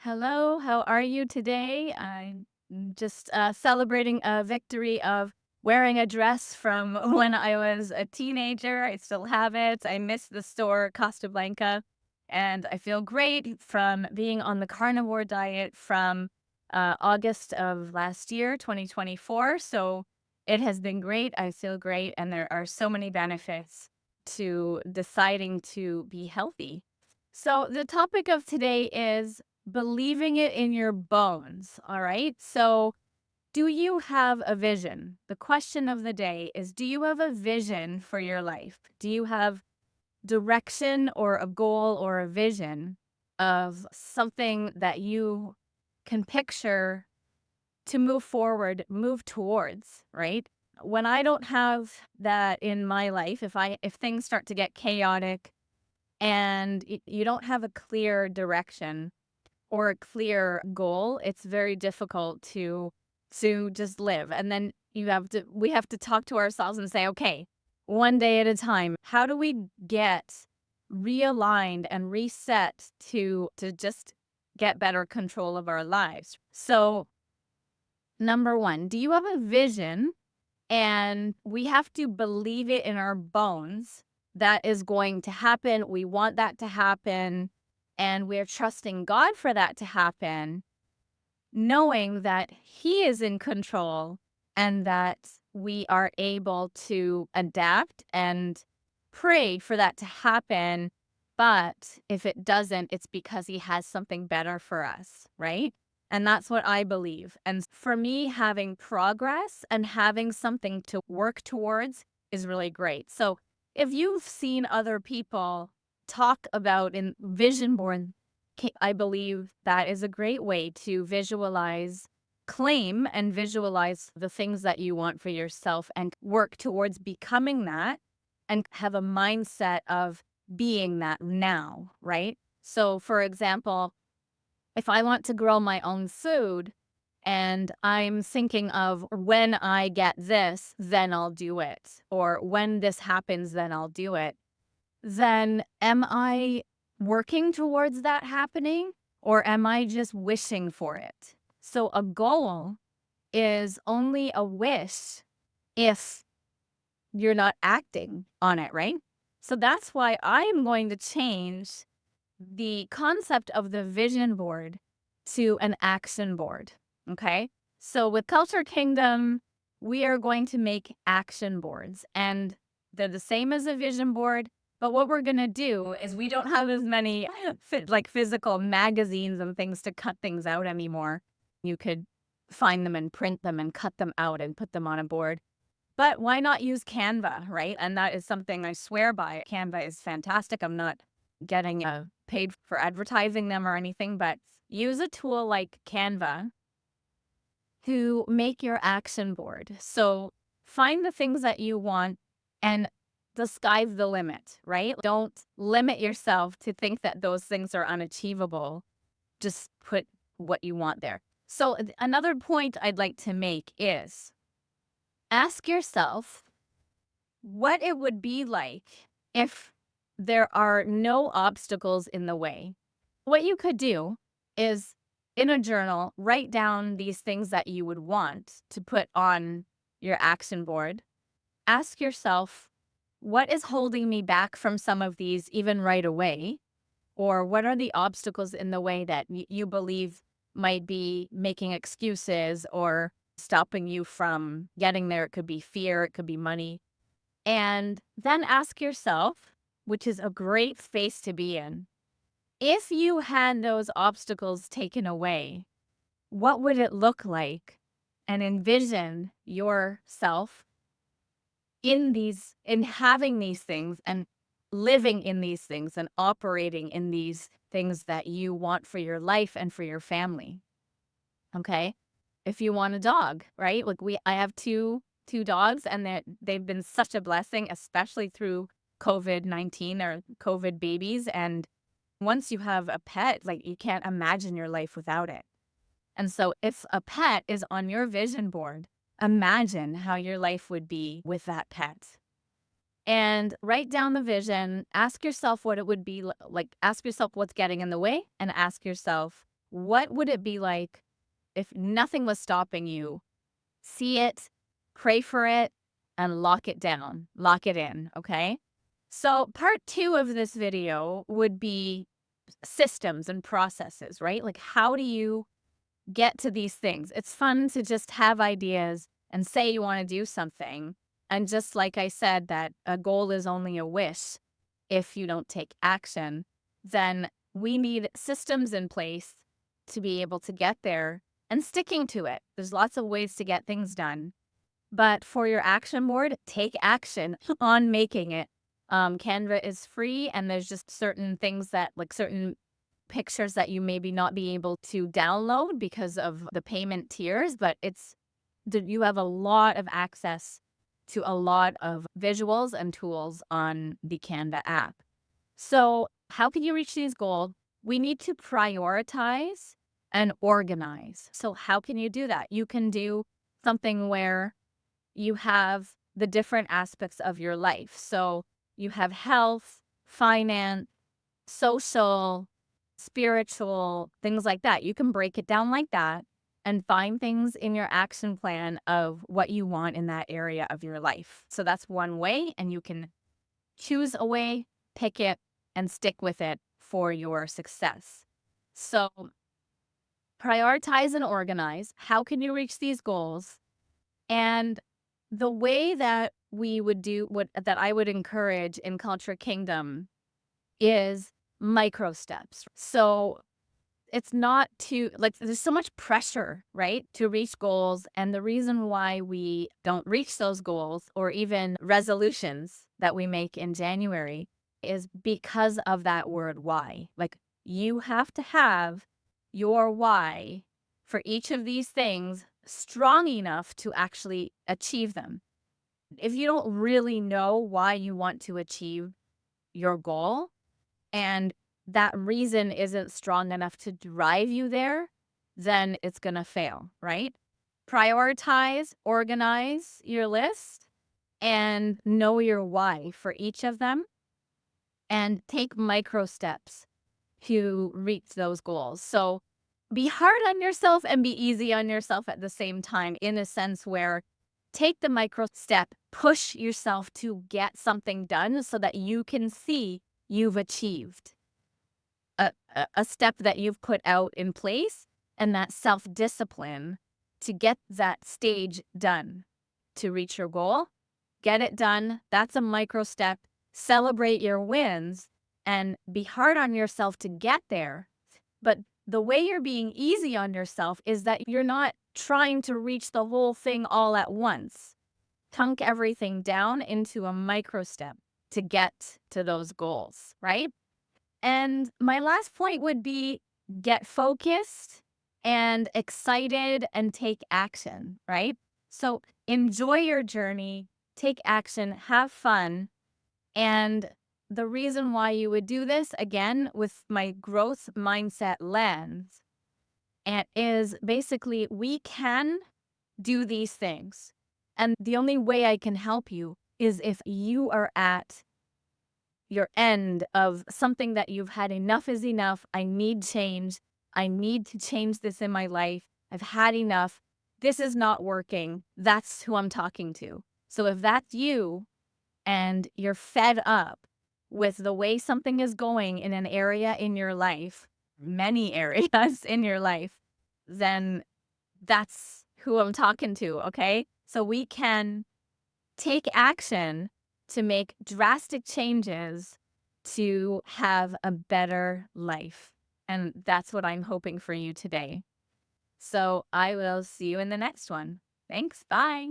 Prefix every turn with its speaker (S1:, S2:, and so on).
S1: Hello, how are you today? I'm just celebrating a victory of wearing a dress from when I was a teenager. I still have it. I miss the store Costa Blanca, and I feel great from being on the carnivore diet from August of last year, 2024. So it has been great. I feel great, and there are so many benefits to deciding to be healthy. So the topic of today is believing it in your bones. All right. So, do you have a vision? The question of the day is, do you have a vision for your life? Do you have direction or a goal or a vision of something that you can picture to move forward, move towards, right? When I don't have that in my life, if things start to get chaotic and you don't have a clear direction, or a clear goal, it's very difficult to just live. And then we have to talk to ourselves and say, okay, one day at a time, how do we get realigned and reset to just get better control of our lives? So, number one, do you have a vision? And we have to believe it in our bones that is going to happen. We want that to happen. And we're trusting God for that to happen, knowing that He is in control and that we are able to adapt and pray for that to happen. But if it doesn't, it's because He has something better for us, right? And that's what I believe. And for me, having progress and having something to work towards is really great. So if you've seen other people talk about in vision board, I believe that is a great way to visualize, claim, and visualize the things that you want for yourself and work towards becoming that and have a mindset of being that now, right? So, for example, if I want to grow my own food and I'm thinking of when I get this, then I'll do it, or when this happens, then I'll do it, then am I working towards that happening or am I just wishing for it? So a goal is only a wish if you're not acting on it, right? So that's why I'm going to change the concept of the vision board to an action board. Okay. So with Culture Kingdom, we are going to make action boards and they're the same as a vision board. But what we're going to do is we don't have as many like physical magazines and things to cut things out anymore. You could find them and print them and cut them out and put them on a board. But why not use Canva, right? And that is something I swear by. Canva is fantastic. I'm not getting paid for advertising them or anything, but use a tool like Canva to make your action board. So find the things that you want and the sky's the limit, right? Don't limit yourself to think that those things are unachievable. Just put what you want there. So another point I'd like to make is ask yourself what it would be like if there are no obstacles in the way. What you could do is in a journal, write down these things that you would want to put on your action board. Ask yourself, what is holding me back from some of these even right away? Or what are the obstacles in the way that you believe might be making excuses or stopping you from getting there? It could be fear, it could be money. And then ask yourself, which is a great space to be in, if you had those obstacles taken away, what would it look like? And envision yourself in having these things and living in these things and operating in these things that you want for your life and for your family. Okay. If you want a dog, right? Like I have two dogs and they've been such a blessing, especially through COVID-19 or COVID babies. And once you have a pet, like you can't imagine your life without it. And so if a pet is on your vision board, imagine how your life would be with that pet. And write down the vision, ask yourself what it would be like, ask yourself what's getting in the way, and ask yourself what would it be like if nothing was stopping you? See it, pray for it, and lock it down, lock it in, okay? So part 2 of this video would be systems and processes, right? Like, how do you get to these things? It's fun to just have ideas and say you want to do something. And just like I said, that a goal is only a wish if you don't take action, then we need systems in place to be able to get there and sticking to it. There's lots of ways to get things done. But for your action board, take action on making it. Canva is free, and there's just certain things that, like certain pictures that you maybe not be able to download because of the payment tiers, but you have a lot of access to a lot of visuals and tools on the Canva app. So how can you reach these goals? We need to prioritize and organize. So how can you do that? You can do something where you have the different aspects of your life. So you have health, finance, social, spiritual, things like that. You can break it down like that and find things in your action plan of what you want in that area of your life. So that's one way, and you can choose a way, pick it, and stick with it for your success. So prioritize and organize. How can you reach these goals? And the way that we would do that I would encourage in Culture Kingdom is micro steps. So it's not too, like, there's so much pressure, right, to reach goals. And the reason why we don't reach those goals or even resolutions that we make in January is because of that word why. Like, you have to have your why for each of these things strong enough to actually achieve them. If you don't really know why you want to achieve your goal, and that reason isn't strong enough to drive you there, then it's going to fail, right? Prioritize, organize your list, and know your why for each of them, and take micro steps to reach those goals. So be hard on yourself and be easy on yourself at the same time, in a sense where take the micro step, push yourself to get something done so that you can see you've achieved a step that you've put out in place, and that self-discipline to get that stage done to reach your goal. Get it done. That's a micro step. Celebrate your wins and be hard on yourself to get there. But the way you're being easy on yourself is that you're not trying to reach the whole thing all at once. Chunk everything down into a micro step to get to those goals, right? And my last point would be get focused and excited and take action, right? So enjoy your journey, take action, have fun. And the reason why you would do this, again, with my growth mindset lens, and is basically we can do these things. And the only way I can help you is if you are at your end of something that you've had enough is enough. I need change. I need to change this in my life. I've had enough. This is not working. That's who I'm talking to. So if that's you and you're fed up with the way something is going in an area in your life, many areas in your life, then that's who I'm talking to, okay? So we can take action to make drastic changes to have a better life. And that's what I'm hoping for you today. So I will see you in the next one. Thanks. Bye.